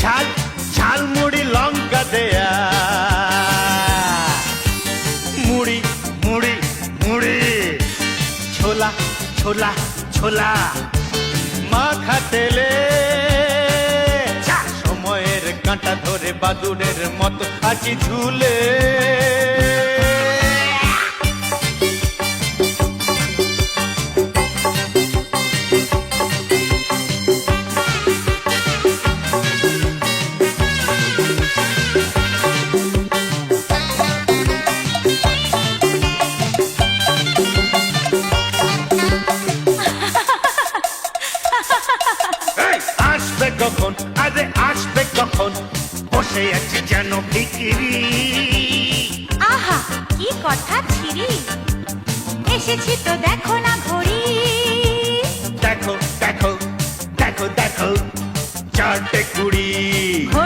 ঝাল ঝাল মুড়ি লঙ্কা দেয়া, মুড়ি মুড়ি মুড়ি, ছোলা ছোলা ছোলা, মাখা তেলে সময়ের কাঁটা ধরে বাদুড়ের মতো আছি ঝুলে। আসবে কখন, আরে আসবে কখন, বসে আছে যেন ভিখিরি। আহা কি কথা ছিরি, এসেছি তো দেখো না ঘড়ি। দেখো দেখো দেখো দেখো, 4টে 20।